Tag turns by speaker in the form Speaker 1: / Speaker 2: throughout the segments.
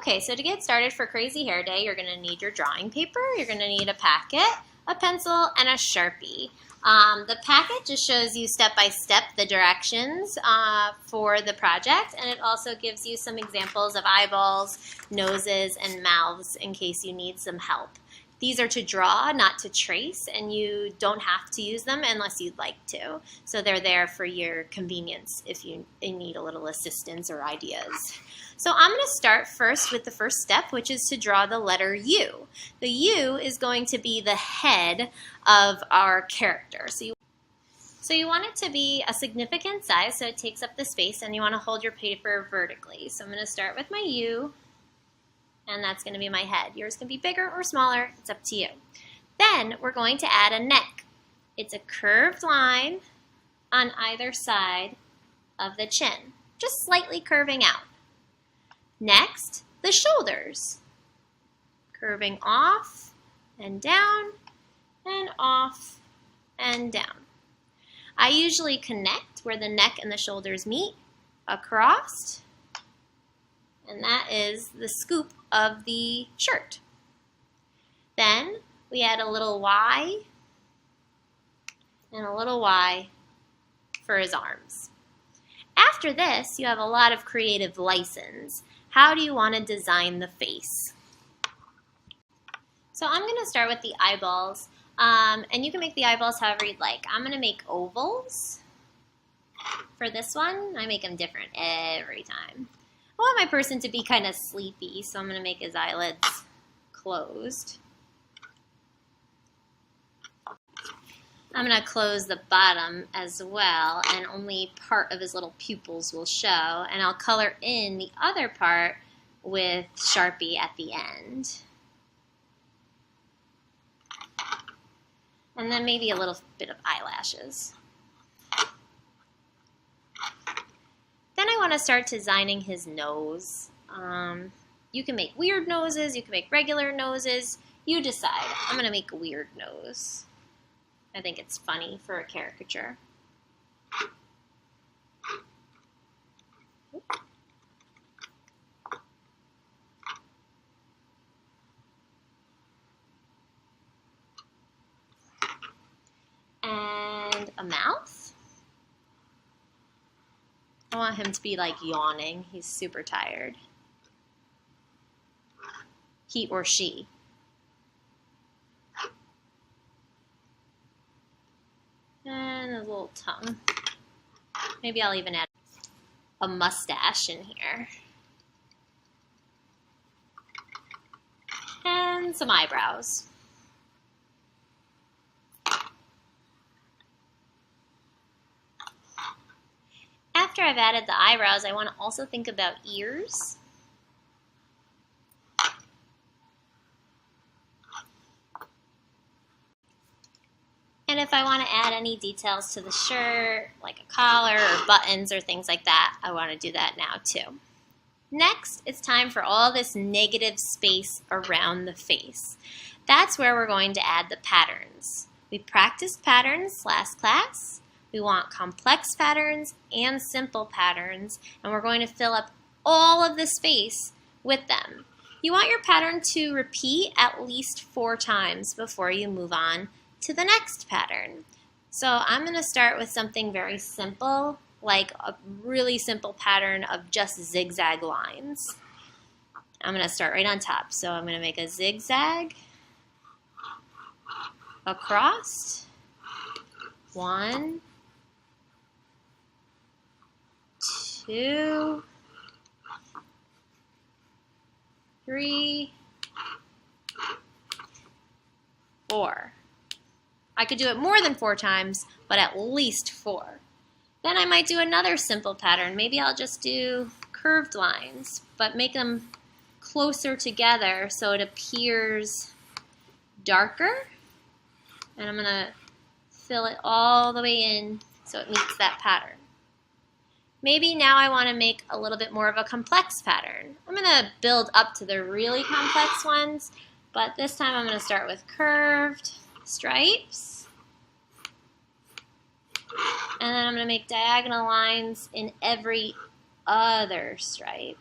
Speaker 1: Okay, so to get started for Crazy Hair Day, you're going to need your drawing paper, you're going to need a packet, a pencil, and a Sharpie. The packet just shows you step by step the directions for the project, and it also gives you some examples of eyeballs, noses, and mouths in case you need some help. These are to draw, not to trace, and you don't have to use them unless you'd like to. So they're there for your convenience if you need a little assistance or ideas. So I'm going to start first with the first step, which is to draw the letter U. The U is going to be the head of our character. So you want it to be a significant size so it takes up the space, and you want to hold your paper vertically. So I'm going to start with my U, and that's going to be my head. Yours can be bigger or smaller. It's up to you. Then we're going to add a neck. It's a curved line on either side of the chin, just slightly curving out. Next, the shoulders, curving off and down and off and down. I usually connect where the neck and the shoulders meet across, and that is the scoop of the shirt. Then we add a little Y and a little Y for his arms. After this, you have a lot of creative license. How do you want to design the face? So I'm going to start with the eyeballs, and you can make the eyeballs however you'd like. I'm going to make ovals. For this one, I make them different every time. I want my person to be kind of sleepy, so I'm going to make his eyelids closed. I'm going to close the bottom as well, and only part of his little pupils will show, and I'll color in the other part with Sharpie at the end. And then maybe a little bit of eyelashes. Then I want to start designing his nose. You can make weird noses, you can make regular noses, you decide. I'm going to make a weird nose. I think it's funny for a caricature. And a mouth. I want him to be like yawning. He's super tired. He or she. And a little tongue. Maybe I'll even add a mustache in here. And some eyebrows. After I've added the eyebrows, I want to also think about ears. And if I want to add any details to the shirt, like a collar or buttons or things like that, I want to do that now too. Next, it's time for all this negative space around the face. That's where we're going to add the patterns. We practiced patterns last class. We want complex patterns and simple patterns, and we're going to fill up all of the space with them. You want your pattern to repeat at least 4 times before you move on to the next pattern. So I'm going to start with something very simple, like a really simple pattern of just zigzag lines. I'm going to start right on top. So I'm going to make a zigzag across. 1, 2, 3, 4. I could do it more than 4 times, but at least 4. Then I might do another simple pattern. Maybe I'll just do curved lines, but make them closer together so it appears darker. And I'm going to fill it all the way in so it meets that pattern. Maybe now I want to make a little bit more of a complex pattern. I'm going to build up to the really complex ones, but this time I'm going to start with curved stripes. And then I'm going to make diagonal lines in every other stripe.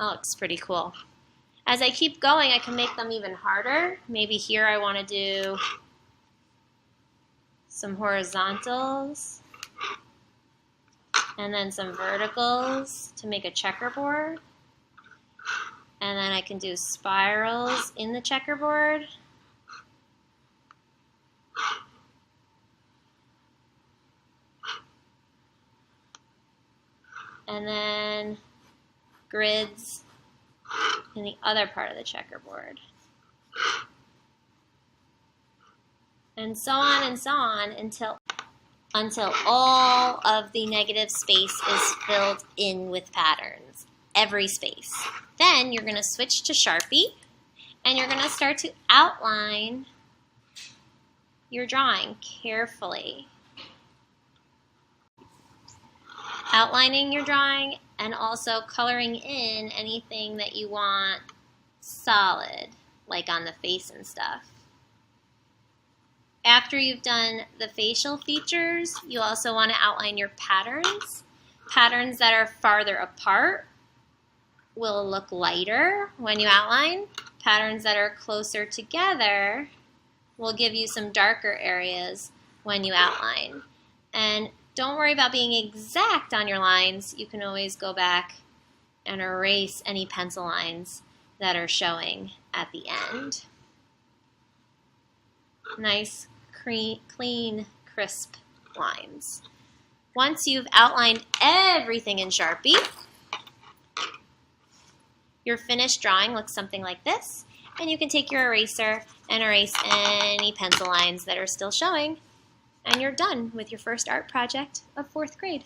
Speaker 1: That looks pretty cool. As I keep going, I can make them even harder. Maybe here I want to do some horizontals and then some verticals to make a checkerboard. And then I can do spirals in the checkerboard. And then grids in the other part of the checkerboard. And so on until all of the negative space is filled in with patterns, every space. Then you're going to switch to Sharpie and you're going to start to outline your drawing carefully. Outlining your drawing and also coloring in anything that you want solid, like on the face and stuff. After you've done the facial features, you also want to outline your patterns. Patterns that are farther apart will look lighter when you outline. Patterns that are closer together will give you some darker areas when you outline. And don't worry about being exact on your lines. You can always go back and erase any pencil lines that are showing at the end. Nice, clean, crisp lines. Once you've outlined everything in Sharpie, your finished drawing looks something like this, and you can take your eraser and erase any pencil lines that are still showing, and you're done with your first art project of 4th grade.